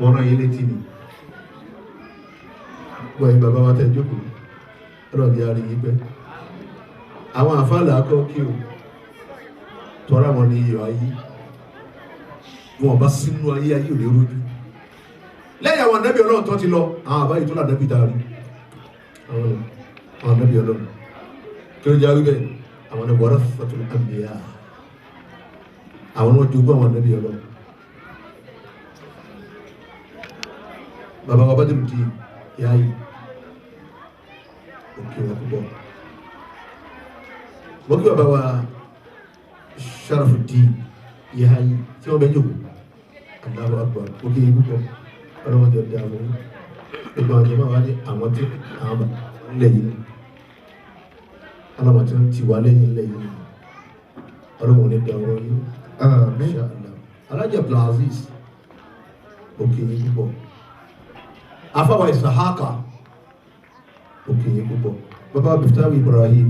Mọ́nà yìí létí ni. Gbọ́ yìí bàbá wa tẹ jókòó. Ọlọ́dẹ àrí yìí pẹ́. Àwọn àfáàlà akọ́ kí o. Tọ́ra wọn ní iyọ̀ ayé. Wọn bá sínú ayé ayé ò lè rojú. Lẹ́yìn àwọn ànábì Ọlọ́run tó ti lọ, àwọn àbáyé tó lànàbì dárí. Àwọn ànábì Ọlọ́run. Kí ló jẹ́ wípé àwọn ẹni wọ́rọ́ fọ́tò àmìyá. Àwọn náà jogún àwọn ànábì Ọlọ́run. Bàbá wa bá dìrò di ìyá yìí. Òkè wọn púpọ̀. Wọ́n kí bàbá wa Sharafuddin ìyá yìí tí wọ́n bẹ jòkó. Allahu Akbar. Òkè yìí púpọ̀. Ọlọ́wọ́n jọ dá àwọn gbogbo àwọn jọmọ́ wa ní àwọn tí àwọn lẹ́yìn aláwọ̀ tí wọ́n ti wà lẹ́yìn lẹ́yìn ọlọ́wọ́n ní dá ọ̀rọ̀ yìí. Insha Allah. Alhaji Abdulaziz òkè yìí púpọ̀. Afáwa Isahaka òkè yìí púpọ̀. Bàbá Miftahu Ibrahim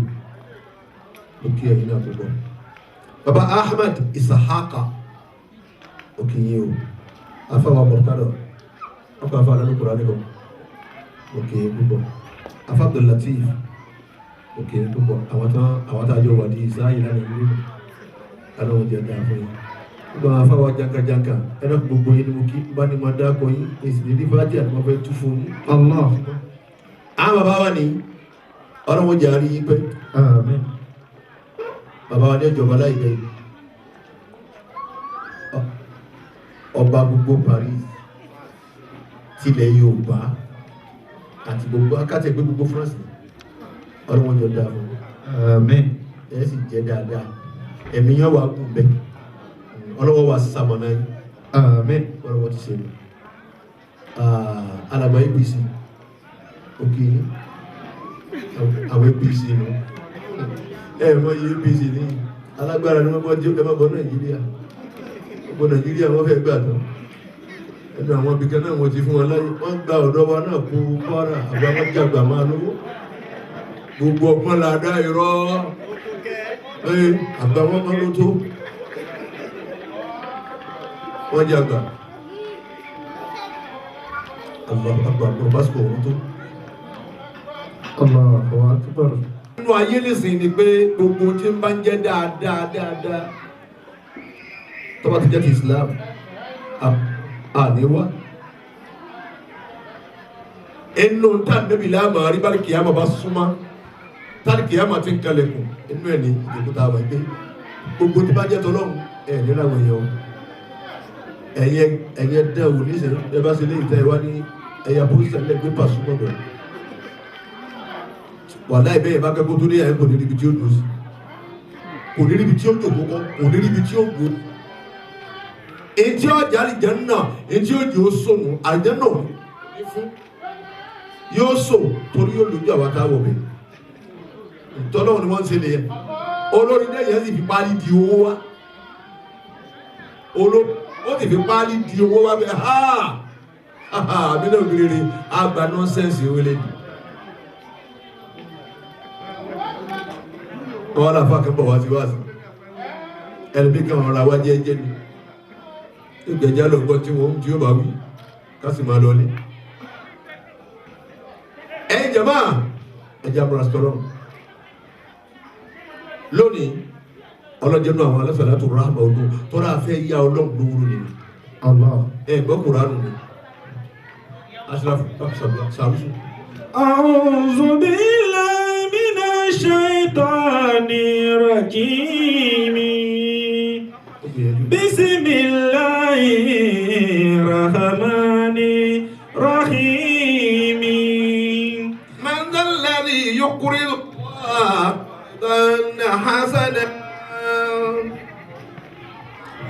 òkè yìí náà púpọ̀. Bàbá Ahmed Isahaka òkè yìí o. Afáwa Murtada ọkọ̀ afá alẹ́ lókùnrin alẹ́ bọ̀ òkè púpọ̀. Afá Abdul Latif òkè púpọ̀. Àwọn tá a jọ wà ní ìsáyé lánàá ìlú aláwọ̀ jẹ́ dáa fún yìí. Gbogbo àwọn afá wa janka ẹ̀rọ gbogbo yìí ni mo kí bá ní máa dákọ̀ yín èsì ní dífájì àti wọ́n fẹ́ tú fún yín. Allah. Àwọn bàbá wa ní ọlọ́wọ́ jẹ́ àrí yín pẹ́. Àmín. Bàbá wa ní ìjọba láìpẹ́ yìí. Ọba gbogbo Paris tilẹ̀ Yorùbá àti gbogbo akátẹ̀ gbé gbogbo France ọlọ́wọ́n jọ dáa fún àmín. Ẹ sì jẹ́ dáadáa ẹ̀mí yẹn wà kú bẹ́ẹ̀ ọlọ́wọ́ wa sàmọ̀nà yìí àmín. ọlọ́wọ́ ti ṣe lọ alàgbà APC òkè àwọn APC nù mọ iye APC ní alágbára ni wọ́n bọ́ jẹ́ ẹ má bọ́ Nàìjíríà gbogbo Nàìjíríà wọ́n fẹ́ gbà tán ẹnu àwọn ibìkan náà wọ́n ti fún wọn láyé wọ́n gba ọ̀dọ́ wa náà kó Kwara àgbà wọn jàgbà máa lówó gbogbo ọgbọ́n la dá irọ́ àgbà wọn máa ló tó wọ́n jàgbà àgbà pásítọ̀ wọn tó àwọn àtúbọ̀rọ̀. Nínú ayé nìsín ni pé gbogbo tí ń bá ń jẹ́ dáadáa tó bá ti jẹ́ ti Islam àníwá inú tá níbi láàmà àríbárí kìyàmà bá súnmọ́ tàbí kìyàmà ti ń kalẹ̀kùn inú ẹ̀ ní ìdìbòtà àwọn ẹgbẹ́ gbogbo tí bá jẹ́ tọ́lọ́run ẹ̀ nílá àwọn èèyàn ẹ̀yẹ dẹ̀wò níṣẹ́ ẹ bá ṣe lé ìta ìwá ní ẹ̀yà pósítà lẹ́gbẹ́ pàṣúmọ̀ bẹ̀rẹ̀ wà láì bẹ́ẹ̀ bá kẹ́kọ̀ọ́ tó ní ẹ̀ kò ní níbi tí ó dùn sí kò ní níbi tí ó jòkó kọ́ kò ní níbi tí ó gbó ètí ọjà àlìjẹ́nà ètí òjò sòmù àlìjẹ́nà yóò sò torí yóò lójú àwọn táwọn ọ̀bẹ ìtọ́lọ́wọ́ ni wọ́n ń ṣe nìyẹn olórí náà yẹn sì fi páálí di owó wá ó sì fi páálí di owó wá bẹ́ẹ̀ àmì náà gbére àgbà nọ́sẹ̀nsì wọlé ni wọ́n là fà kẹ́bọ̀ wá sí wáṣí ẹni kan ọ̀rọ̀ àwa jẹ́jẹ́ ni ìgbẹ̀já lọ gbọ́ tí wọ́n tí ó bá wí kásì máa lọlé ẹ̀yin jàmá ẹjá brastorọ̀ lónìí ọlọ́jẹ́nu àwọn alásàlátù rahma ọdún tọ́rọ àfẹ́ yá ọlọ́gbọ̀n nínú ẹgbọ́ kùránù ni aṣíláfù sàrúsù. A'udhu billahi minash shaitanir rajim. Bismillahirrahmanirrahim. Man dhal ladhi yuqridu Allaha hasanan.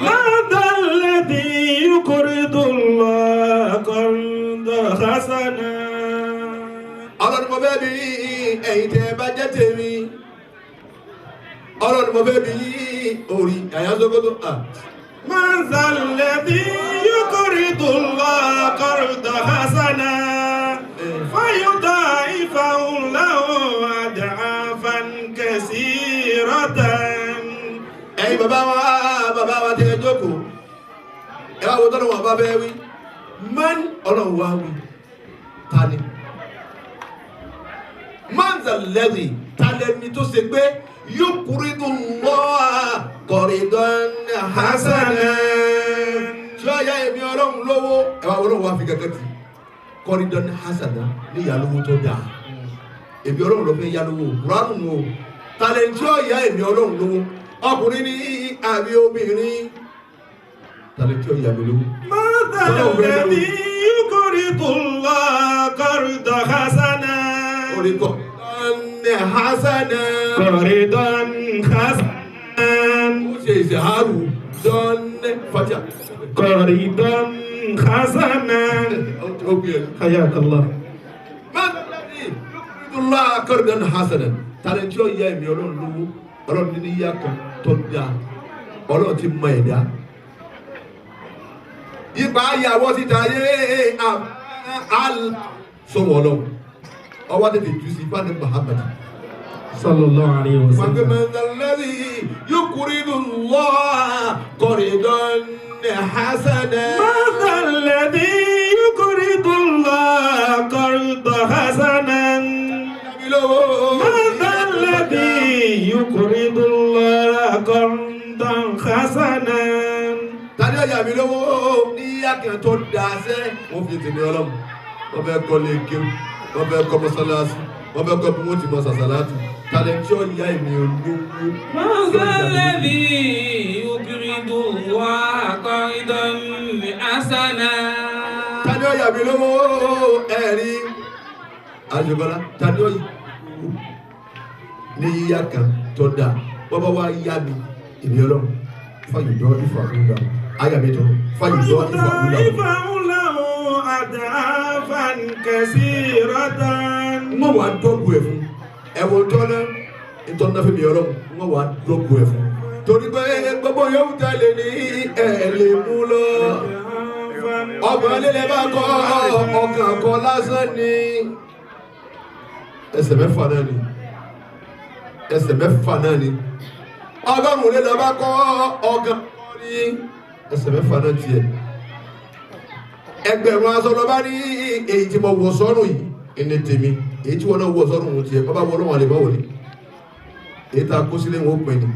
Man dhal ladhi yuqridu Allaha qardan hasanan. Ọlọ́run mo fẹ́ bí ẹ̀yin tẹ́ bá jẹ́ tèmi. Ọlọ́run mo fẹ́ bí orí àyàsókòtò. Man dhal ladhi yuqridu Allaha qardan hasanan fayudha'ifahu lahu ad'afan kaseeratan. Ẹ̀yin bàbá wa tẹ́ jókòó. Ẹ wá wo tọ́lọ́ wọn bá fẹ́ wí. man ọlọ́run wá wí tani manzalẹ́rì talẹ́ni tó ṣe pé yóò kúrídù lọ́wọ́ kọ̀rìdán hasanan tí ó yá èmi ọlọ́run lówó ẹwà ọlọ́run wá fi gẹ́gẹ́ tì kọ̀rìdán hasanan ní ìyálówó tó dáa èmi ọlọ́run ló fẹ́ yálówó ránù o talẹ́ni tí ó yá èmi ọlọ́run lówó ọkùnrin ní àbí obìnrin talẹ́ni tí ó yá mi lówó. mọ́tàlẹ́bí yúkúrìdù lọ́wọ́ kọ̀rìdán hasanan. kọ̀rìdán hasanan. kọ̀rìdán hasanan. ó ṣe ìṣèhárù dán fàtíà. kọ̀rìdán hasanan. hayakallah. mọ́tàlẹ́bí yúkúrìdù lọ́wọ́ kọ̀rìdán hasanan. talẹ́ni tí ó yá èmi ọlọ́run lówó ọlọ́run ní yá kan tó dáa ọlọ́run ti mọ ẹ̀dá ipa ayàwó síta yé al sọ̀rọ̀ ọlọ́run ọwọ́ tètè jù sí fáni Muhammad sallallahu alayhi wa sallam. wàgbé mẹ́tàlẹ́rì yukuridu Allah qaridan hasanan. mẹ́tàlẹ́rì yukuridu Allah qaridan hasanan. mẹ́tàlẹ́rì yukuridu Allah qaridan hasanan. tani ọ̀yà mi lówó ní yàkẹ́ tó dáa sẹ́ wọ́n fi tèmi ọlọ́run wọ́n fẹ́ kọ́ lé kéwù wọ́n fẹ́ kọ́ mọ́sálásí wọ́n fẹ́ kọ́ bí wọ́n ti mọ sàṣàlátù tani tí ọ̀yà èmi olówó. mọ́sálẹ́bí yukuridu wa qaridan hasanan. tani ọ̀yà mi lówó ẹ̀rí àjọbọ́lá tani ọ̀yà ní yíyàkẹ́ tó dáa bọ́bá wa yá mi èmi ọlọ́run fayudọ́ ìfàkúndà ayàmẹ́tọ̀ fayudọ́ ìfàkúndà. ìfàkúndà adafan kasiratan. wọ́n wá dọ́gbù ẹ̀ fún ẹ̀wọ̀n tọ́lá ìtọ́nà fún mi ọlọ́run wọ́n wá dọ́gbù ẹ̀ fún torí pé gbogbo yóò tẹ̀lé ní ẹ̀ẹ́lẹ̀ mú lọ. ọgbọ̀n lílẹ̀ bá kọ́ ọkàn kọ́ lásán ní ẹsẹ̀ mẹ́fà náà ni ẹsẹ̀ mẹ́fà náà ni ọgọ́rùn-ún lé lọ bá kọ́ ọgán ní ẹsẹ̀ mẹ́fà náà tiẹ̀ ẹgbẹ̀rún aṣọ lọ bá ní èyí tí mo wọ̀ sọ́rùn yìí ẹni tèmi èyí tí wọ́n náà wọ̀ sọ́rùn ohun tiẹ̀ bábá wọ́n náà wà lè bá wọlé èyí tá a kó sílé wọn ó pè ní.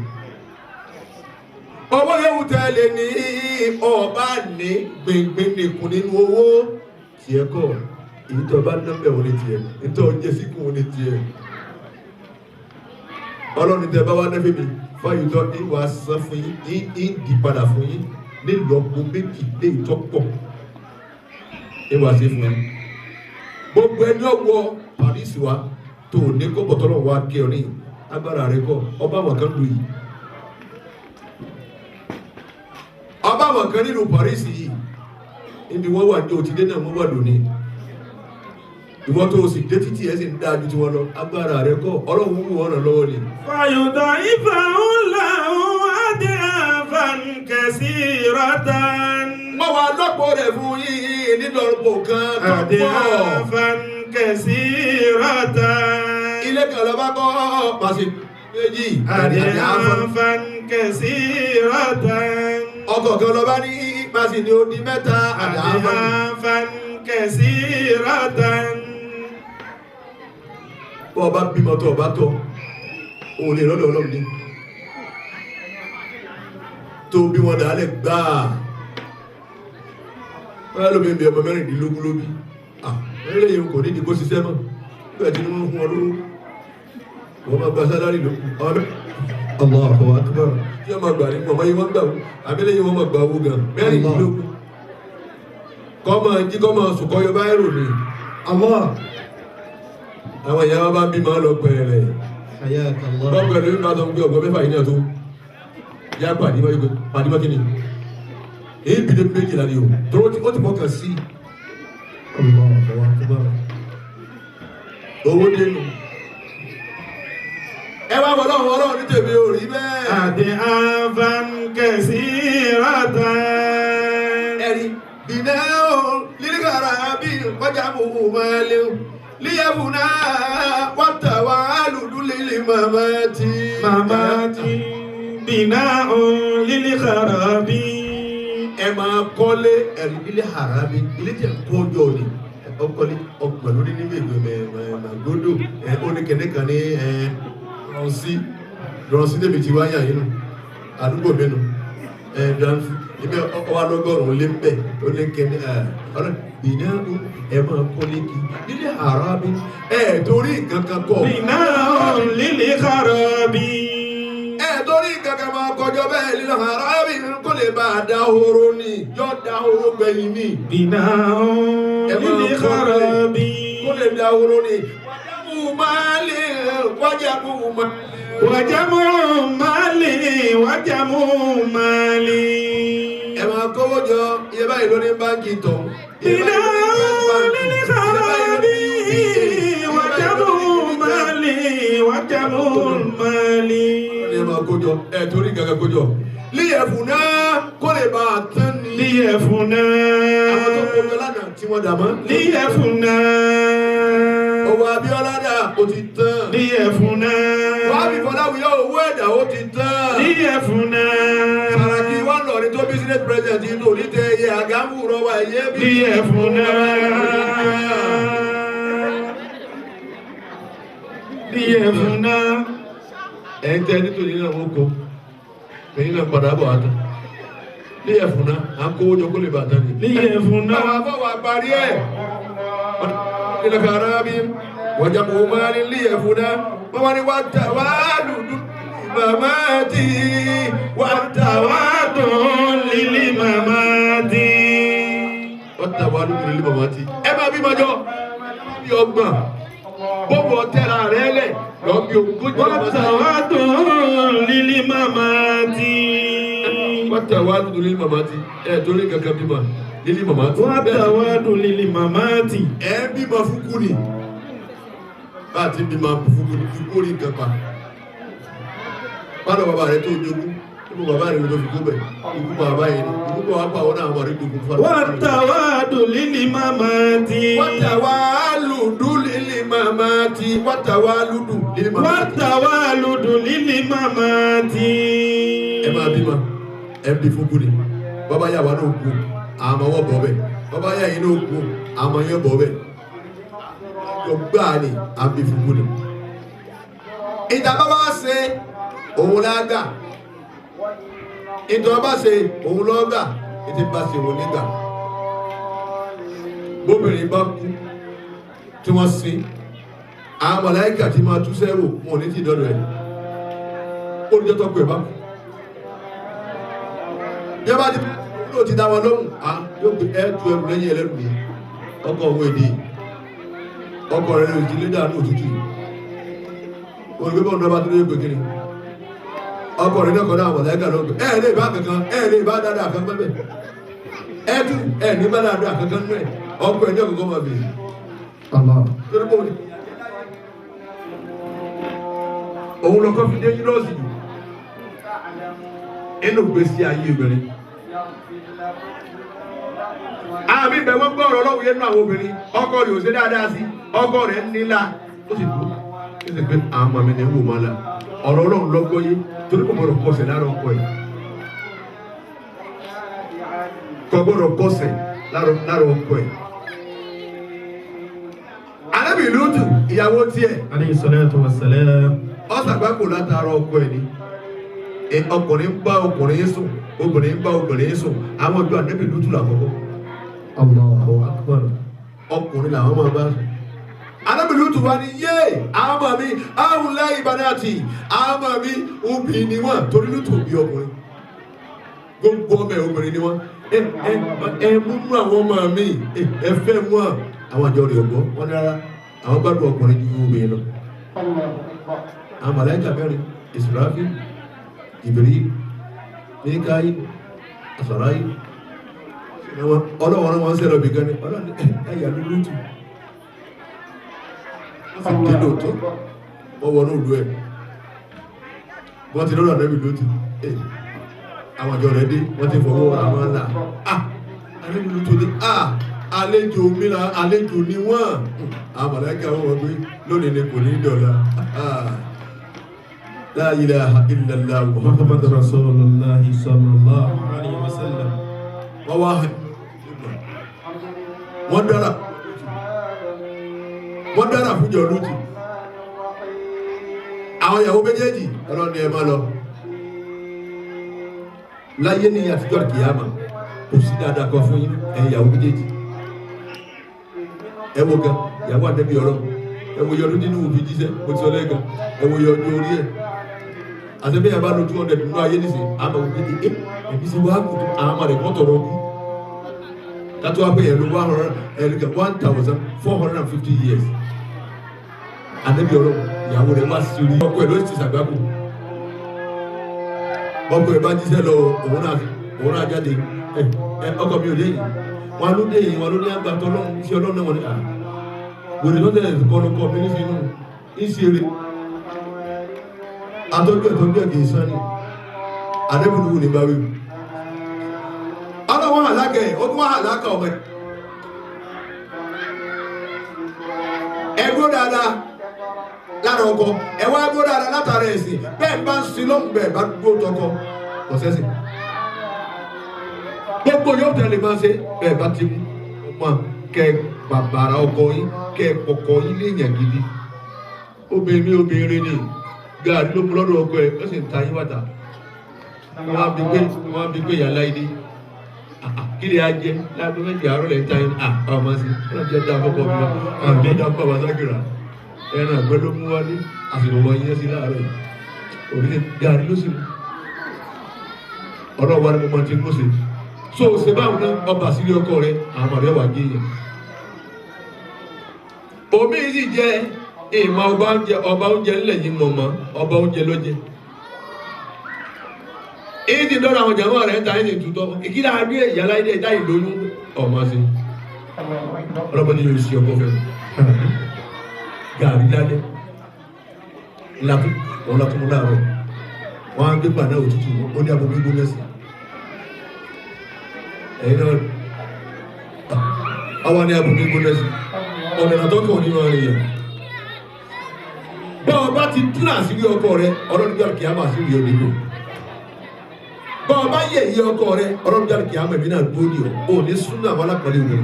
owó yóò tẹ̀lé ní ọba ní gbẹ̀ngbẹ̀ng nìkún nínú owó tiẹ̀ kọ́ èyí tó bá ná bẹ̀ wọlé tiẹ̀ èyí tó jẹ́ síkún wọlé tiẹ̀ ọlọ́run tẹ bá wá nẹ́fẹ̀ mi fáyọ̀tọ́ ìwà san fún yín ìdí padà fún yín nílọ́gbọ̀n méjì lé ìtọ́pọ̀ ìwà sí fún yín gbogbo ẹni ọwọ́ Paris wa tó ní kó bọ̀tọ́lọ̀ wa kí ọ ní agbára rẹ kọ ọba àwọn kan lù yìí ọba àwọn kan nínú Paris yìí ibi wọ́n wà ní òtídé náà wọ́n wà lónìí ìwọ́n tó o sì dé títí ẹ̀ sì ń dájú tí wọ́n lọ agbára rẹ kọ́ ọlọ́run wù wọ́n ràn lọ́wọ́ ni. fayọ̀dọ̀ ìfàhùnláhùn adafan kasiratan. wọ́n wá lọ́pọ̀ rẹ̀ fún yín nílọ́pọ̀ kan tó pọ̀. adafan kasiratan. ilé kan lọ bá kọ́ pàṣẹ méjì. adafan kasiratan. ọkọ̀ kan lọ bá ní pàṣẹ ní odi mẹ́ta. adafan kasiratan. bọ́ ọba bímọ tó ọba tọ́ òun lè rọ́lọ́ ọlọ́run ní tó bí wọn dàálẹ̀ gbáà wọ́n lóbi bí ọmọ mẹ́rìndínlógún lóbi ẹlẹ́yìn kò ní ìdíkó ṣiṣẹ́ mọ́ bẹ́ẹ̀ tí wọ́n fún ọ lówó wọ́n máa gba sálárì lókù ọmọ àfọwọ́ àtúbọ̀ tí wọ́n máa gbà ní ọmọ yìí wọ́n gbà wọ́n abẹ́lẹ́yìn wọ́n máa gbà owó gan mẹ́rìndínlógún kọ́ máa jí kọ́ máa sùn kọ́ yọ báyìí rò ní àwọn ìyá wa bá ń bí máa lọ pẹ̀rẹ̀ lọ́pẹ̀rẹ̀ nígbà tó ń gbé ọgbọ̀n mẹ́fà yìí náà tó yá pàdímọ́ kí ni èyí bí i méjìlá ni o tó ó ti mọ́kàn sí owó dénú ẹwà ọlọ́run ní tèmi ò rí bẹ́ẹ̀ adafan kasiratan. ẹ̀rí bìnà ó lílíkàrà bí kọjá mú máa léwu liyabuna watawalu lil mamati bina'un lil kharabi. ẹ máa kọ́lé ẹ̀rí ilé harabi ilé tẹ̀ kọjọ ni ọkọlé ọgbọ̀n lórí níbi ìgbẹ̀mẹ̀gbọ́dọ̀ oníkẹ́lẹ́ kan ní rọ̀nsí débi tí wáyà yìí nù àdúgbò mi nù dànsí ibi ọwọ́ alọ́gọ́rùn-ún lé mbẹ́ oníkẹ́lẹ́ ọ̀rẹ́ bìnà ẹ máa kọ́lé kí ilé harabi torí kankan kọ́. bìnà lílé harabi. torí kankan máa kọjọ bẹ́ẹ̀ lílé harabi kó lè bá a da horo ni yọ da horo gbẹ̀yìn ni. bìnà lílé harabi. kó lè da horo ni. wàjàmú máàlì wàjàmú máàlì. ẹ máa kówó jọ iye báyìí ló ní báńkì tán. bìnà lílé harabi. wàjàmú máàlì. ẹ máa kójọ torí kankan kójọ. líyẹ̀fù náà kó lè bá a tán ni. líyẹ̀fù náà. àwọn tó kójọ lánàá tí wọ́n dà mọ́. líyẹ̀fù náà. owó Abíọ́lá dà ó ti tán. líyẹ̀fù náà. Wàhábì Fọláwíyọ̀ owó ẹ̀dá ó ti tán. líyẹ̀fù náà. Sàràkí wà lọ ní tó business president yìí tó ní tẹ ẹyẹ àgámù rọwà ẹyẹ bí. líyẹ̀fù náà. líyẹ̀fù náà. ẹ̀ ń tẹ́ nítorí náà wọ́n kọ́ ẹ̀yin náà padà bọ̀ àtàn. líyẹ̀fù náà à ń kówó jọ kó lè bàtà ni. líyẹ̀fù náà. àwọn afọwọ́ àparí ẹ̀. ilẹ̀ kàrà bí wọ́jà kò máa ní líyẹ̀fù náà wọ́n wá ní wá tà wá lùdú màmá tì wá tà wá dùn lílì màmá tì. wọ́n tà wá lùdú lílì màmá tì. ẹ máa bí mọ́jọ́ bí ọgbọ̀n bọ́ọ̀bù ọ̀tẹ̀ra rẹ̀ lẹ̀ lọ́ọ́ bí ogójì wọ́n tà wá dùn lílì màmá tì. wọ́n tà wá lùdú lílì màmá tì. torí kankan bí ma lílì màmá tì. wọ́n tà wá dùn lílì màmá tì. bí ma fúkú ni bá a ti bí ma fúkú ni fúkú ni nǹkan pa. bá a lọ bàbá rẹ tó jogún nínú bàbá rẹ ló fi kó bẹ̀ ikú bàbá yẹn ni ikú bàbá pa àwọn náà wà ní jogún fún wa. wọ́n tà wá dùn lílì màmá tì. wọ́n tà wá lùdú lílì màmá tì. wọ́n tà wá lùdú lílì màmá tì. wọ́n tà wá lùdú lílì màmá tì. ẹ máa bí ma ẹ bí fúkú ni bàbá yà wà náà kú àmọ́ wọ́n bọ̀ bẹ̀ bàbá yà yín náà kú àmọ́ yẹn bọ̀ bẹ̀ gbáà ni à ń bí fúkú ni. ìjàmbá bá ṣe òun lágbà ìjọba bá ṣe òun lọ́gbà ètò bá ṣe òun nígbà. bóbìnrin bá kú tí wọ́n sin àwọn màláíkà tí máa tú sẹ́rò wọn ò ní ti dọ́dọ̀ ẹ̀ ó ní jọ́tọ̀ pé bá kú. yẹ́n bá ti ló ti dá wọn lóhùn yóò gbé ẹ̀ tu ẹrù lẹ́yìn ẹlẹ́rù ni ọkọ̀ òun èdè ọkọ̀ rẹ̀ lè ti lé dànù òtútù òun gbé bọ́ọ̀nù ọba tó lé gbé kiri ọkọ̀ rẹ̀ lọ́kọ̀ náà mọ̀lẹ́gà lọ́gbẹ̀ lè bá kankan lè bá dáadáa kan pẹ́pẹ́ tú ní bá dáadáa kankan nú ẹ̀ ọkọ̀ ẹ̀ ní ọkọ̀ máa bèèrè torí bó ni òun lọ́kọ́ fi dé yúnọ́ọ̀sì inú gbèsè ayé obìnrin àmì ìbẹ̀ wọ́n gbọ́ ọ̀rọ̀ ọlọ́run yẹn nínú àwọn obìnrin ọkọ rẹ̀ ò ṣe dáadáa sí ọkọ rẹ̀ nílá ó sì kú ó sì pé àwọn ọmọ mi ní wò máa la ọ̀rọ̀ ọlọ́run lọ́gbọ́ yé torí kò gbọ́dọ̀ kọsẹ̀ lára ọkọ yìí kò gbọ́dọ̀ kọsẹ̀ lára ọkọ yìí. Ànábì Lútù ìyàwó tiẹ̀ alayhi salatu wassalam ọ̀sàgbákò látara ọkọ ẹ̀ ni ọkùnrin bá ọkùnrin sùn obìnrin bá obìnrin sùn àwọn ọjọ́ Ànábì Lútù làkọ́kọ́. Allahu akbar. ọkùnrin làwọn máa bá sùn. Ànábì Lútù wá ní yé àwọn ọmọ mi àwọn láyé ìbánáàtì àwọn ọmọ mi obìnrin ni wọ́n torí Lútù bí ọkùnrin gbogbo ọmọ ẹ̀ obìnrin ni wọ́n ẹ múnú àwọn ọmọ mi ẹ fẹ́ mú àwọn àjọ rẹ̀ ọ̀gbọ́n wọn ní rárá àwọn gbádùn ọkùnrin ju obìnrin lọ. àwọn màláíkà mẹ́rin Israfil Jibril Mikail Asarail ọlọ́wọ́n wọn sẹ́lọ̀ bí gani ọlọ́ni ẹ̀yà Lútù wọ́n fi dé lóòótọ́ wọ́n wọnú ìlú ẹ̀ wọ́n ti lọ́dọ̀ Ànábì Lútù àwọn àjọ rẹ̀ dé wọ́n ti fọwọ́ àwọn ńlá Ànábì Lútù ní àlejò mìíràn àlejò ni wọ́n àwọn màláíkà wọn wọ́n gbé lónìí ni kò ní dọ̀la la ilaha illallah Muhammad rasulullah sallallahu alaihi wasallam. wọ́n wá wọ́n dára fún jọ lójú àwọn ìyàwó méjèèjì ọlọ́ni ẹ̀ máa lọ láyé ní àtijọ́ kìyàmà kò sí dáadáa kan fún yín ẹ̀yin ìyàwó méjèèjì ẹ wo gan ìyàwó àdẹ́bí ọ̀rọ̀ ẹ wo yọdún nínú òbí jíṣẹ́ mo ti sọ lẹ́ẹ̀kan ẹ wo yọdún orí ẹ̀ àtẹ́bí yàrá ló 200 nínú ayé nìsín àmọ́ òbí ni ẹbí sí wàá kùtù àwọn ọmọ rẹ̀ kọ́ tọrọ bí kátó wá pé ẹ̀ ló 1,450 years àdẹ́bí ọ̀rọ̀ ìyàwó rẹ̀ wá sí orí ọkọ ẹ̀ ló ti sàgbákò ọkọ ẹ̀ bá jíṣẹ́ lọ òun náà jáde ọkọ mi ò dé yìí wọn ló dé yìí wọn ló ní àgbàtọ́ lọ́wọ́ iṣẹ́ ọlọ́run náà wọn ni wòlé tó tẹ̀lé kọ́lọ́kọ́ mi ní sínú ìṣeré atọ́jú ẹ̀kì ìsánì adébùdúwò ní báwí ọlọ́wọ́ àlágẹ̀ ó tún wá àlákà ọmọ ẹgbó dáadáa lára ọkọ ẹwà ẹgbó dáadáa látara ẹ̀sìn bẹ́ẹ̀ bá ń sin lọ́mù bẹ́ẹ̀ bá gbó tọkọ ọ̀sẹ́sìn gbogbo yóò tẹ̀lé máa ṣe bẹ́ẹ̀ bá ti mú ọmọ kẹ bàbàrà ọkọ yín kẹ kọkọ yín léèyàn gidi obìnrin ni gaari ló mú lọ́dọ̀ ọkọ ẹ̀ ó sì ń ta yín wàtà wọ́n á bí pé yàrá ilé kí lè á jẹ́ láàbí méjì àárọ̀ lẹ́ ń ta yín ọmọ sí wọ́n jẹ́ dá àkọ́kọ́ mi lọ àbí dá pàwọ́ sákìrà ẹran àgbẹ̀ ló mú wálé àsìkò wọ́n yẹn sí láàárọ̀ òrìlẹ̀ gaari ló sì mú ọlọ́wọ́ ni mo máa ti mú sí so ṣe báwọn náà ọba sílé ọkọ rẹ àwọn ọ̀rẹ́ wà gé yẹn omi sì jẹ ìmọ̀ ọba oúnjẹ ńlẹ̀ yìí mọ̀ mọ́ ọba oúnjẹ ló jẹ èyí ti dọ́rọ̀ àwọn jàmọ́ rẹ̀ ń ta ẹ̀sìn tutọ́ ìkílá àbí ìyàlá ilé ìdá ìlóyún ọmọ sí ọlọ́pàá yóò sí ọkọ fẹ́ gàrí lálẹ́ ìlàtú wọn látún mú láàárọ̀ wọn á gbé gbà náà òtútù ó ní abúlé gbóná sí ẹ̀yìn náà àwọn ní abúlé gbóná sí ọ̀nà àtọ́kọ̀ nínú ọ̀rẹ́ yẹn bọ́ ọba ti túnà sírí ọkọ rẹ ọlọ́dúnjọ́ kìí àmà sírí onígbò bọ́ ọba yẹ iye ọkọ rẹ ọlọ́dúnjọ́ kìí àmà ìbí náà gbóni ò ní súnà àwọn alápàdé rẹ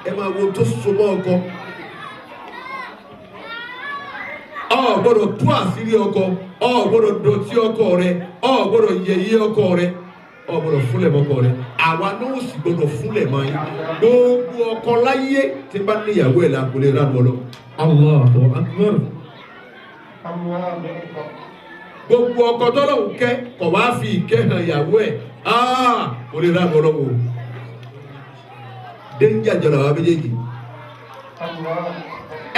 ẹ máa wo tó so mọ́ ọkọ ọ gbọ́dọ̀ tú àsírí ọkọ ọ gbọ́dọ̀ dọ̀tí ọkọ rẹ ọ gbọ́dọ̀ yẹ iye ọkọ rẹ ọ gbọ́dọ̀ fúnlẹ̀ mọ́kọ rẹ àwa náà sì gbọ́dọ̀ fúnlẹ̀ mọ́ yín gbogbo ọkọ láyé tí bá níyàwó ẹ̀ làkúlẹ̀ ránú ọlọ́ Allahu Akbar gbogbo ọkọ tọ́lọ̀ ń kẹ́ kọ̀ wá fi ìkẹ́ hàn ìyàwó ẹ̀ kò lè ránú ọlọ́wọ́ dénjà jọ̀rọ̀ wá méjèèjì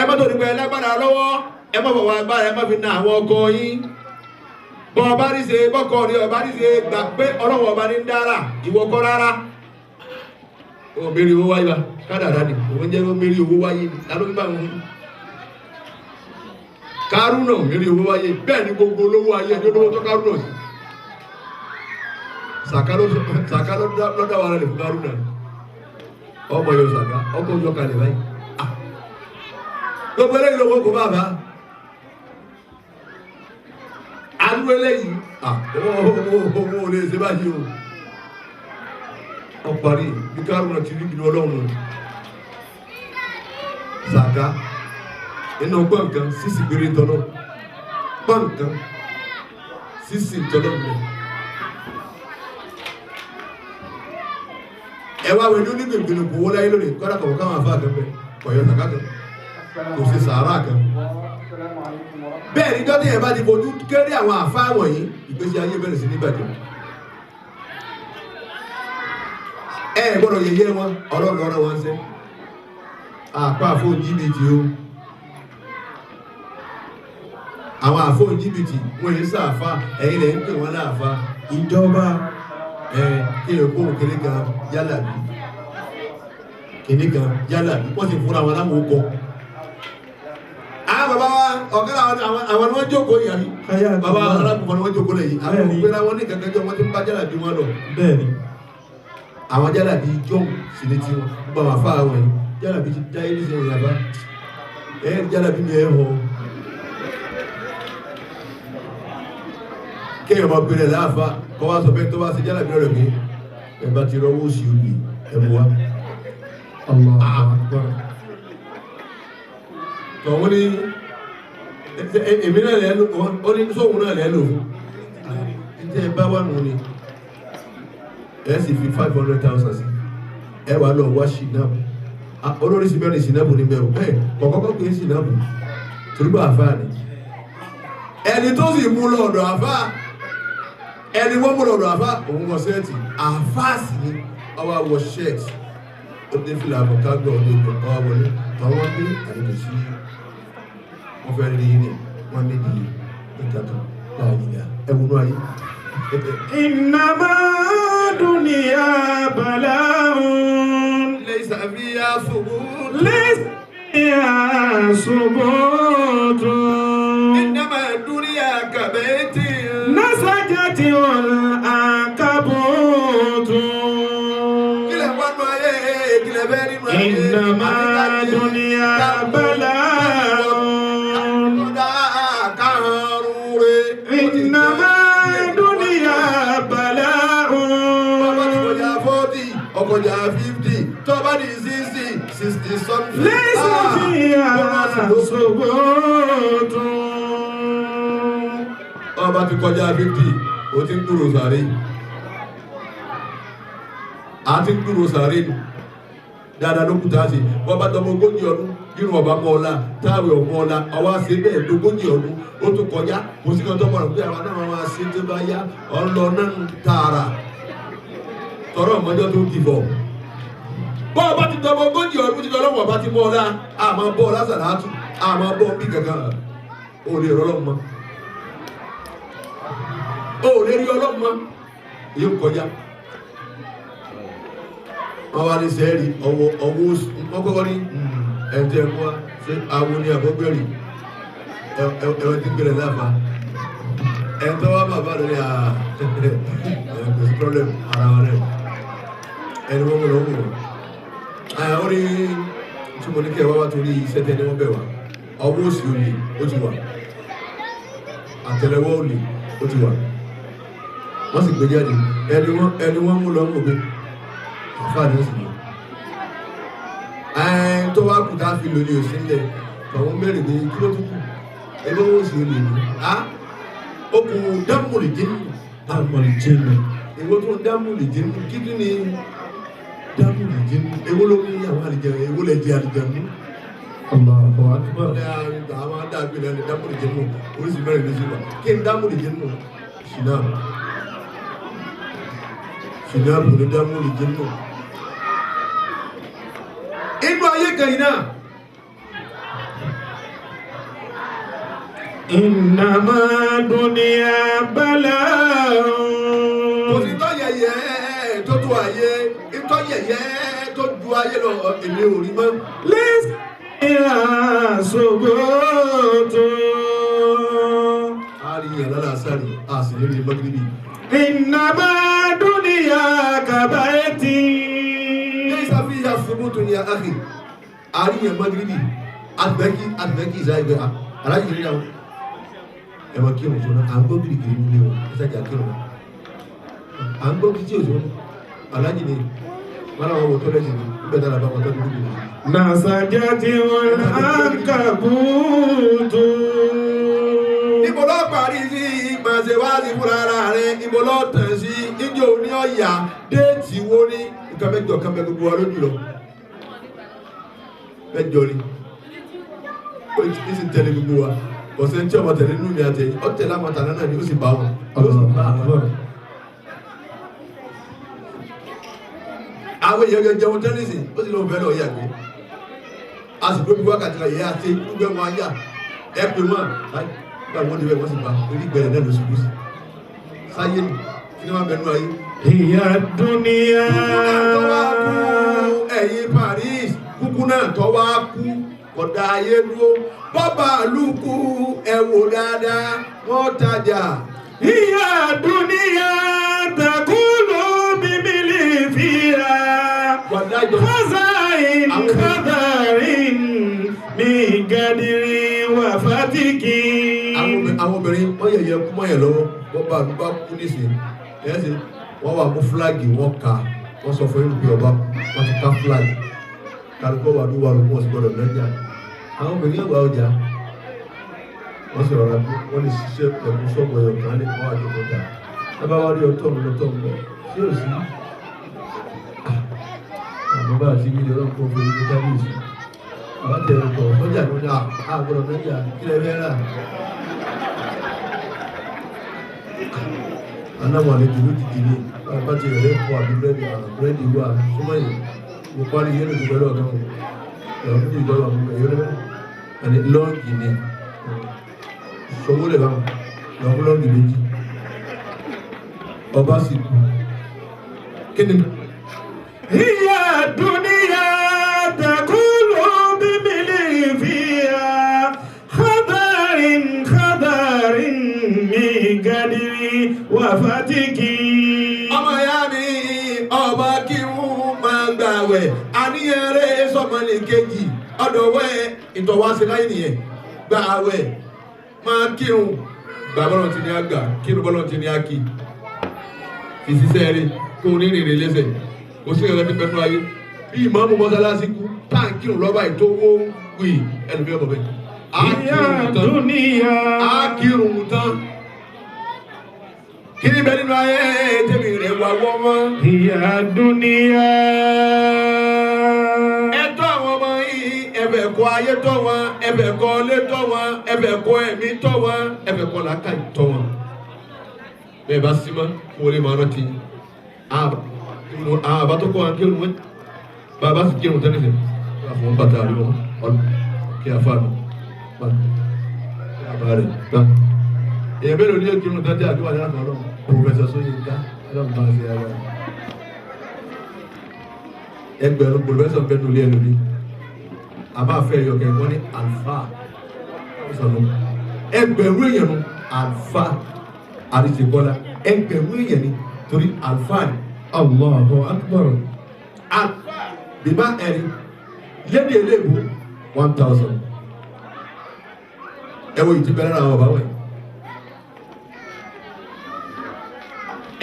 ẹ má tó nípa ẹlẹ́gbàdà lọ́wọ́ ẹ má bọ̀ wá agbára ẹ má fi na àwọn ọkọ yín bọ́ ọba rí ṣe bọ́kọ rí ọba rí ṣe gbà pé ọlọ́wọ́ ọba ní ń dára ìwọ kọ́ rárá òmìnirí owó wáyé wa kádàrá ni òun jẹ́ òmìnirí owó wáyé ni lálórí bá wọn Kárúnà òmìnirí owó wáyé bẹ́ẹ̀ ni gbogbo olówó ayé ẹjọ́ lówó tó Kárúnà sí sàká lọ́dà wà rẹ̀ fún Kárúnà ọmọ yóò sàká ọkọ̀ yóò kalẹ̀ báyìí gbogbo eléyìí lówó kò bá bá àánú eléyìí owó olè ṣe báyìí o ọparí bí Kárúnà ti rí ìlú ọlọ́run sàká inú gbọ̀ǹkan sísì gbére tọ́lọ́ gbọ̀ǹkan sísì tọ́lọ́ mi ẹwà wẹ̀lú ní gbègbèlè kò wọ́n láyé lónìí kọ́dà kọ̀wọ́ káwọn afá àgbẹ̀ kọ̀yọ̀ sàká kan kò sí sàárà kan bẹ́ẹ̀ ní dọ́tí ẹ̀ bá ti fojú kéré àwọn àfá wọ̀nyí ìgbésí ayé bẹ̀rẹ̀ sí níbàjẹ́ ẹ gbọ́dọ̀ yẹyẹ wọn ọlọ́run ọ̀rọ̀ wọn sẹ́ àpá àfóòn jìbìtì o àwọn àfóòn jìbìtì wọ́n yẹ sáàfá ẹ̀yìn lẹ̀ ń pè wọ́n láàfá ìjọba kí lè kó kéré kan yálàbí kìnní kan yálàbí wọ́n sì fúnra wọn láwọn okọ̀ àwọn bàbá wa ọ̀gára àwọn ni wọ́n jókòó yàrí bàbá alákùnkùn ni wọ́n jókòó lẹ̀ yìí àwọn òpin àwọn ní kẹ̀kẹ́jọ́ wọ́n ti ń bá jálàbí wọn lọ bẹ́ẹ̀ni àwọn jálàbí jọ́n sí ní tí wọ́n bá wà fáà wọ̀nyí jálàbí ti dá ilé ìṣẹ́ ìyàbá jálàbí ni ẹ̀ hàn kéèyàn máa pèrè láàfá kọ́ wá sọ pé tó bá ṣe jálàbí rẹ̀ pé ẹ bá ti rọwọ́ sí òbí ẹ mú wa. tọ̀wọ́ ní èmi náà lẹ́nu ó ní sóhun náà lẹ́nu fún ẹ bá wà nù ni ẹ sì fi 500,000 sí ẹ wà lọ wá ṣìnàbù olórí sí bẹ́ẹ̀ ni ṣìnàbù ní bẹ́ẹ̀ bẹ́ẹ̀ kọ̀kọ́kọ́ pé ṣìnàbù torí bá àfáà ni ẹni tó sì mú lọ́dọ̀ àfáà ẹni wọ́n mú lọ́dọ̀ àfáà òun wọ sẹ́ẹ̀tì àfáà sì ni ọwọ́ wọ ṣẹ́ẹ̀tì ó dé fìlà àbọ̀kágbọ̀ ọdún ìgbà ọwọ́ wọlé àwọn gbé àdéhùn sí wọ́n fẹ́ rí ní wọ́n méjì ìkàkà láàyè ẹ̀wùnú ayé. إنما دنيا بلاء ليس فيها ثبوت ليس فيها ثبوت إنما الدنيا كبيت نسجت العنكبوت إنما دنيا بلاء إنما ọkọjà 50 tó bá di 60 something. lẹ́sìn tí a ṣògbó tún. ọba ti kọjá 50 ó ti ń kúrò sàárè a ti ń kúrò sàárè dáadáa ló kú tá a ṣe wọ́n bá tọmọ 40 ọdún nínú ọba mọ́ ọ̀la táwọn ọmọ ọ̀la ọwọ́ àṣẹ bẹ́ẹ̀ 40 ọdún ó tún kọjá kò sí kan tó mọ̀ pé àwọn náà máa ṣe tó bá yá ọlọ náà tààrà tọrọ ọmọdé tó kì bọ̀ bọ́ ọba ti tọmọ 40 ọdún títí ọlọ́wọ́ ọba ti mọ́ ọ̀la àmọ́ bọ́ ọ̀la sàlátù àmọ́ bọ́ bí kankan ò lè rọlọ́mọ ò lè rí ọlọ́mọ yóò kọjá wọ́n wá ní sẹ́ẹ̀rì ọwọ́ ọkọ̀kọ́ ní ẹ̀jẹ̀ mọ́ ṣe àwọn ní àbọ́gbẹ̀rì ẹ̀wọ̀n tí gbẹ̀rẹ̀ láfa ẹ̀ntọ́ wá bàbá rẹ̀ kò sí problem ara wọn rẹ̀ ẹni wọ́n mú lọ́wọ́ ó ní tí mo ní kí ẹ wá wá torí iṣẹ́ tẹ́ ni wọ́n bẹ̀ wá ọwọ́ òsì olè ó ti wà àtẹ́lẹwọ́ olè ó ti wà wọ́n sì gbé jáde ẹni wọ́n mú lọ́wọ́ pé àfáàní ó sì ní tó wá kù tá a fi lò ní òsì ńlẹ̀ àwọn mẹ́rin ní kí ló tún kù ẹgbẹ́ wọn sì lè ní ó kù dámùlì jẹ́nu èwo tó ń dámùlì jẹ́nu kí tún ní dámùlì jẹ́nu èwo ló ní àwọn àlìjẹ èwo lè jẹ àlìjẹ mú. àwọn adágbé náà ní dámùlì jẹ́nu oríṣi mẹ́rin ló sì wà kí n dámùlì jẹ́nu ṣìnàmù ní dámùlì jẹ́nu. inú ayé kẹyìn náà innama dunya bala'un. kò sí tọ́ yẹyẹ tó tó ayé ìtọ́ yẹyẹ tó ju ayé lọ èmi ò rí mọ́. lẹ́sìn àṣògbótó. a rí yàrá lásàrì a sì lè rí mọ́gìrì. innama dunya kabaiti. ya subutu ni akhi ari ya magribi adbeki zaibe alaji ni dawo e ma kírun so na an gbọ́ kirikiri ni o isa ja kírun an gbọ́ kiti o so alaji ni mara wo to le ni be dara ba ko to du ni nasajati wal ankabutu. ibo lo parí sí ma ṣe wá sí fúnra rẹ̀ ibo lo tàn sí ijo ni oya déètì wo ni kàmẹ́jọ kàmẹ́ gbogbo wa lójú lọ mẹ́jọ ni ó ti sì tẹ̀lé gbogbo wa ọ̀sẹ̀ tí ọmọ tẹ̀lé nínú mi àti ọ̀tẹ̀lá màtàlá náà ni ó sì bá wọn àwọn èèyàn gẹ́gẹ́ jẹun tẹ́lẹ̀sì ó sì lọ bẹ́ẹ̀ lọ yàgbé a sì gbé bí wákàtí la yẹ àti gbogbo ẹ̀wọ̀n ayá ẹ pè wọ́n nígbà wọ́n débẹ̀ wọ́n sì bá orí gbẹ̀rẹ̀ náà ló sì kú sí sáyé nù kí ni wọ́n bẹ̀ nú ayé. Ìyá dúníyà. Ẹ̀yin Paris kúkú náà tó wá kú kọ̀dá ayé dúró bọ́bà lùkù ẹ̀wò dáadáa wọ́n tajà. Ìyá dúníyà takulu bíbélì fìyà. Fọ́sáìn kọ́dàrín mi gàdírí wà fàtìkì. Àwọn obìnrin wọ́n yẹ̀yẹ́ kú mọ́yẹ̀ lọ́wọ́ bọ́bà lùkù bá kú nísìnyí. wọ́n wà mú fúláàgì wọ́n ka wọ́n sọ fún ìlú ọba wọ́n ti ká fúláàgì kálukọ́ wà ní wà lóko wọ́n sì gbọ́dọ̀ lẹ́jà àwọn obìnrin ẹ̀wà ọjà wọ́n sì rọra wọ́n lè ṣiṣẹ́ pẹ̀lú sọ́ọ̀bù ẹ̀yọ̀ kan lè kọ́ àjọpọ̀ dà ẹ bá wá rí ọtọ́ mi lọ́tọ́ mi lọ sí òsì àwọn bá àti ibi ìjọba kó fún ibi kábíyèsí àwọn tẹ̀ ẹ̀kọ́ sọ́jà ló ní àgbọ̀dọ̀ lẹ́jà kílẹ̀ fẹ́ rà anáwọ̀ àlejò ló ti dìde bá ti rẹ̀ kọ́ àbí búrẹ́dì wà súnmọ́ yìí mo parí yẹ́lò tó bẹ̀rẹ̀ ọ̀gá wọn ẹ̀rọ méjì ìjọba àbúgbẹ̀ yẹ́lò ẹni lọ́ọ̀gì ni ṣọwọ́ lè bá wọn lọ́kọ́ lọ́ọ̀gì méjì ọba sì kú kí ni. Hiya dunya takulu bimili fiha khadarin min gadiri wa fatiki. Ọmọ ìyá mi ọba kírun máa gbààwẹ̀ àníyànrẹ́ sọmọlẹ̀ kejì ọ̀dọ̀wẹ́ ìtọ̀wáṣẹ́ láyé nìyẹn gbààwẹ̀ máa kírun gbà bọ́lọ̀ tí ní àgbà kírun bọ́lọ̀ tí ní àkì fi ṣiṣẹ́ rí kó ní rìnrìn lẹ́sẹ̀ kò sí ẹ̀rọ pípẹ́ fún ayé bí ìmáàmù mọ́sálásí kú táǹkìrùn lọ́ba ìtòwó wì ẹlòmí ọ̀bọ̀ bẹ́ẹ̀. Akírun tán kí ni bẹ́ẹ̀ nínú ayé tẹ̀mí rẹ̀ wá wọ́ mọ́. Ìyá dúníyà. Ẹ̀tọ́ àwọn ọmọ yìí ẹ̀fẹ̀ kọ́ ayé tọ́ wọn ẹ̀fẹ̀ kọ́ ilé tọ́ wọn ẹ̀fẹ̀ kọ́ ẹ̀mí tọ́ wọn ẹ̀fẹ̀ kọ́ làákàyè tọ́ wọn. Bẹ́ẹ̀ bá sí mọ́ kó lè máa rántí àbá tó kọ́ akérò wọn bàbá sì kírun tẹ́lẹ̀ fẹ́ àwọn bàtà rí wọn kí a fà mí bàbá rẹ̀ gbà. Èèyàn mélòó ní kírun tẹ́lẹ̀ àdúrà ní àná ọlọ́run Professor Soyinka ọlọ́run bá ṣe ara ẹgbẹ̀rún Professor bẹ́ẹ̀ lórí ẹlòmí àbá fẹ́ yọkẹ́ wọ́n ní alfa ẹgbẹ̀rún èèyàn nù alfa àríṣekọ́lá ẹgbẹ̀rún èèyàn ni torí alfa ni. Allahu Akbar. Bíbá ẹ̀rí lédè eléèbó 1000. Ẹwọ ìtì bẹ̀rẹ̀ àwọn ọba wẹ̀.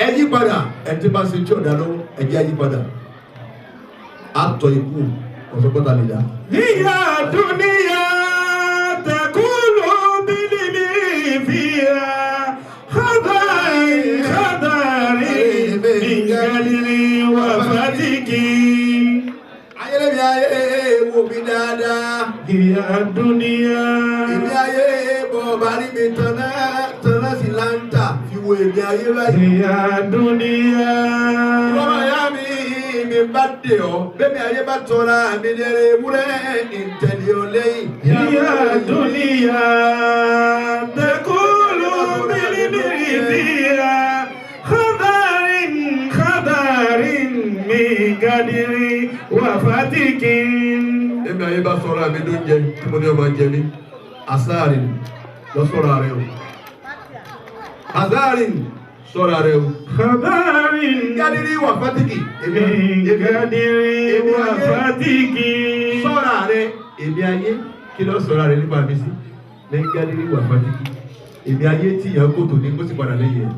Ẹ yí padà ẹtí bá ṣe tí ọ̀dà lọ́wọ́ ẹjẹ́ yí padà. Àtọ̀ ikú ọ̀sọ́gbọ́ta lè dá. Hiya dunya takulu bilimi fiha khadarin min gadiri wa fatiki. Ayélujára ayé wo mi dáadáa. Hiya dunya. Èmi ayé bọ̀ bá rí mi tọ́nà sí láńtà fi wo èmi ayé báyìí. Hiya dunya. Ìwọ́n ayá mi bá dé ọ, bẹ́ẹ̀ni ayé bá tọ́ra mi lẹ́rẹ̀ ewúrẹ́ ìtẹ̀lé ọ lẹ́yìn. Hiya dunya takulu bilimi fiha khadarin min gadiri wa fatiki. Bẹ́ẹ̀ni ayé bá sọ̀rọ̀ àmì ló ń jẹ tí mo ní ọmọ jẹ mí. Asáàrin lọ sọ̀rọ̀ rẹ o. Asáàrin sọ̀rọ̀ rẹ o. Khadarin Gadiri wà fátìkì. min gadiri wa fatiki. Sọ̀rọ̀ rẹ èmi ayé kí lọ sọ̀rọ̀ rẹ nípa mi sí. Ní gadiri wà fátìkì. Èmi ayé tí ìyá kòtò ní kó sì padà lẹ́yìn ẹ̀.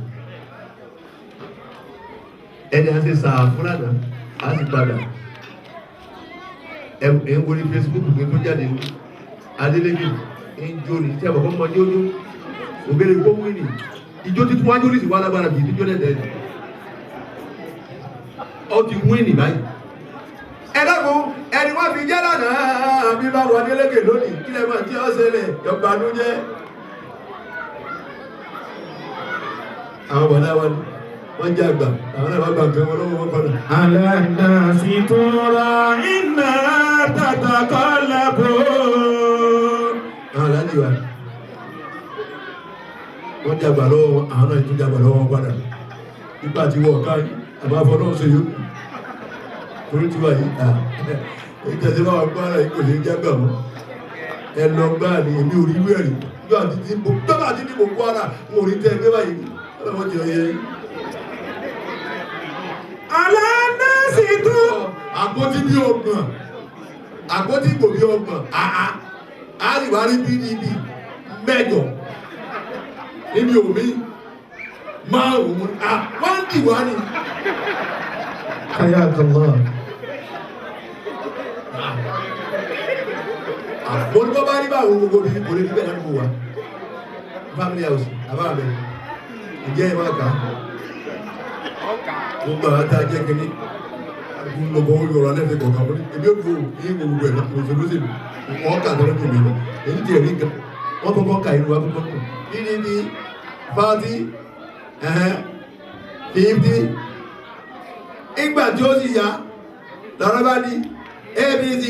Ẹni a ṣe sàá fúlànà a sì padà. Ẹ ń wọlé Facebook pé tó jáde ní Adélébì ń jó ní tí a bọ̀ fọ́ mọ́ ní ojú òbèrè gbówó ní ìjó títún wájú ní ìsìnwá alágbára bìí tíjó lẹ́dẹ̀ẹ́ ni ó ti wú ní báyìí. Ẹ dákun ẹni wọ́n fi jẹ́ lánàá bí bá wọ Adélékè lónìí kí lè máa tí ó ṣẹlẹ̀ yọgbàánú jẹ́. Àwọn bọ̀dá wọn wọ́n jẹ́ àgbà àwọn náà wọ́n gbà nǹkan wọn lọ́wọ́ wọn padà. Ala nasi tura inna tataqallabu. Àwọn aláàjì wa wọ́n jàgbà lọ́wọ́ wọn àwọn náà tún jàgbà lọ́wọ́ wọn padà. Nípa tí wọ́n ká àbáfọ́ náà ṣe yó. Torí tí wà yìí ìjẹsẹ̀ bá wà gbọ́ ara yìí kò lè jágbà mọ́. Ẹ lọ gbá ní èmi ò rí ìwé ẹ̀rí. Bí wàá ti ti bò tọ́ba àti ní gbogbo ara mo rí tẹ́ ẹgbẹ́ báyìí. Ọlọ́mọ jẹ ọyẹ yìí. Ala nasi tura. Àpótí bí ọgbọ̀n àpótí ìbò bí ọgbọ̀n àríwárí PDP mẹ́jọ níbi òmí márùn-ún wọ́n ń dìwá ni. Hayakallah. Mo ní bọ́ bá rí báwo gbogbo bí kò lè rí bẹ́ẹ̀ lọ́dún wa. Family house, àbára bẹ́ẹ̀. Ǹjẹ́ ìwà kà? Gbogbo àwọn tá a jẹ́ kínní. Gbogbo owó yọrọ alẹ́ fi kọ̀ọ̀kan wọlé. Ebi ó gbó yín gbogbo ẹ̀ lọ́kùnrin òṣèlú sí mi. Wọ́n kà lọ́dún tó mi lọ. Èyí ti ẹ̀rí gan. Wọ́n kọ́kọ́ ka ìlú wa kọ́kọ́ kù. Kíni bí 40, 50. Ìgbà tí ó sì yá, lọ́rọ́ bá ní ABC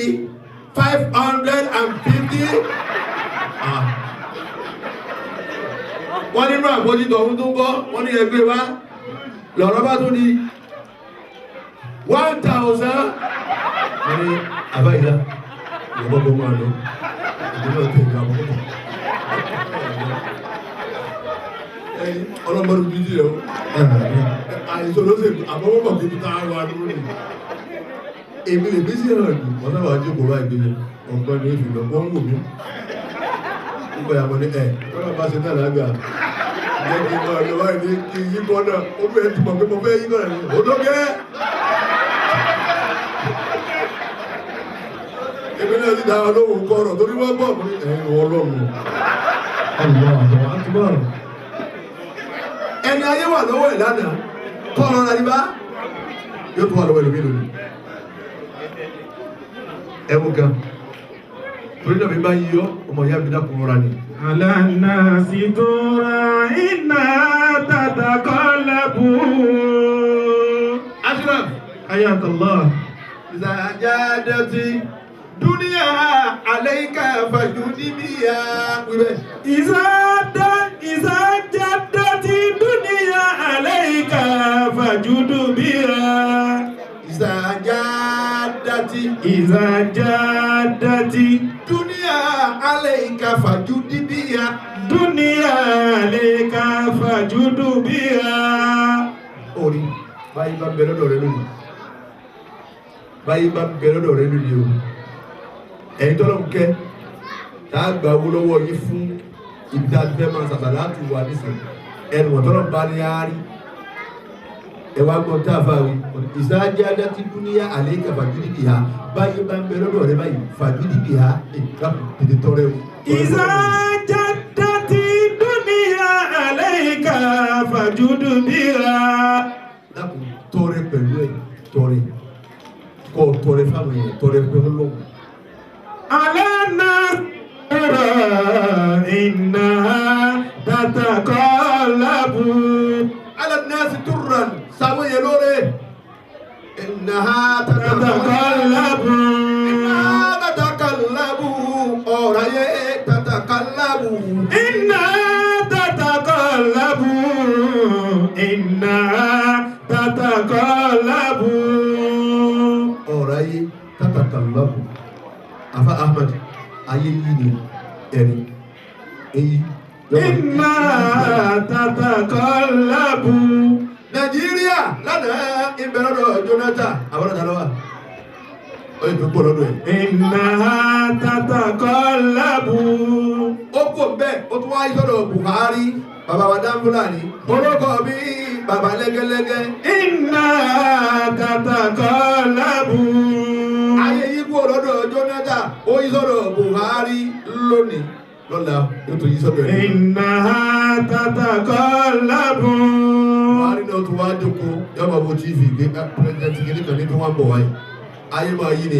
550. Wọ́n nínú àpótítọ̀ ọ̀hún tó ń bọ́, wọ́n ní ẹgbẹ́ wá, lọ́rọ́ bá tún ní 1000. Wọ́n ní àbáyílá, ìyàbọ̀bọ̀ máa lọ, ìdílé ọ̀tẹ̀ ìgbà àbọ̀bọ̀. Ọlọ́mọdún bíi rẹ̀ àìsàn lọ́sẹ̀lú àbọ̀bọ̀ kìí ta àwọn àdúgbò ní. Èmi lè bí sí ẹ̀rọ ìlú, wọ́n sábà jókòó bá ìgbéyẹ, ọ̀gbọ́n ní ìfìlọ̀, wọ́n ń wò mí. Nígbà yàmọ̀ ní tọ́lá bá ṣe náà lágbà. Jẹ́ kí n máa lọ wáyé ní kí yí kọ́ náà, ó bẹ̀rẹ̀ ti mọ̀ pé mo fẹ́ yí kọ́ náà ní òdókẹ́. Èmi náà ti dára lóhùn kọ́rọ̀ torí wọ́n gbọ́ mọ́ ẹ̀yìn ọlọ́run. Ẹni ayé wà lọ́wọ́ ẹ̀ lánàá, kọ́ ọ̀rọ̀ náà ní bá yóò tó wà lọ́wọ́ ẹlòmí lónìí. Ẹ̀wù kan, torí náà mi bá yí yọ, ọmọ ìyá mi dákun rọra ni. Àlànà sí tó ra iná tàtàkọ́lẹ́bù. Ashraf, Hayakallah. Ìsàjádẹ́tì dúníà àlẹ́yìká fàjúdí bíyà. Ìsàjádẹ́tì dúníà àlẹ́yìká fàjúdú bíyà. Ìsàjádẹ́tì dúníà àlẹ́yìká fàjúdí bíyà. Dúníà àlẹ́yìká fàjúdú bíyà. Orí, báyìí bá bẹ̀rẹ̀ lọ́dọ̀ rẹ lónìí. Báyìí bá bẹ̀rẹ̀ lọ́dọ̀ rẹ lónìí o. Ẹ̀yin tọ́lọ̀ ń kẹ́, tá a gbà owó lọ́wọ́ yín fún ibi tá a ti fẹ́ máa sàṣà láti wà nísìnyí. Ẹnu wọ̀n tọ́lọ̀ bá ní àárí. Ẹ wá gbọ́n tá a fà wí. Ìsàjádẹ́tì dúníà àlẹ́yìká fàjúdí bíyà. Báyìí bá bẹ̀rẹ̀ lọ́dọ̀ rẹ báyìí fàjúdí bíyà. Tètè tọrẹ o. Ìsàjádẹ́tì dúníà àlẹ́yìká fàjúdú bíyà. Dákun tọrẹ pẹ̀lú ẹ̀ tọrẹ. Kọ́ tọrẹ fáwọn èèyàn tọrẹ pẹ̀lú lọ́wọ́. Àlànà rà iná tàtàkọ́lẹ́bù. Alannasi turran sáwọn èèyàn lóore. Innaha Tàtàkọ́lẹ́bù. tatakallabu ọ̀rọ̀ ayé tatakallabu. Iná tàtàkọ́lẹ́bù. Iná tàtàkọ́lẹ́bù. Ọ̀rọ̀ ayé tatakallabu. Afa Ahmad ayé yìí ni ẹ̀rí èyí. Iná tàtàkọ́lẹ́bù. Nàìjíríà lánàá ìbẹ̀rẹ̀ lọ́dọ̀ Jonathan àwọn ọ̀dà lọ́wọ́. Ó yẹ kó pọ̀ lọ́dọ̀ ẹ̀. Iná tàtàkọ́lẹ́bù. Ó kò bẹ́ẹ̀ ó tún wáyé sọ́dọ̀ Buhari bàbá wa Dáńfúlàní. Orúkọ mi bàbá lẹ́gẹ́lẹ́gẹ́. Iná tàtàkọ́lẹ́bù. Ayé yí kúrò lọ́dọ̀ Jonathan ó yí sọ́dọ̀ Buhari lónìí lọ́la yóò tún yí sọ́dọ̀ ẹ̀. Iná tàtàkọ́lẹ́bù. Buhari náà tún wá jókòó yọ̀bọ̀ bó TV gbé pírẹ́sidẹ̀ntì kìíní kan ní tó wá ń bọ̀ wáyé. Ayé máa yí ni.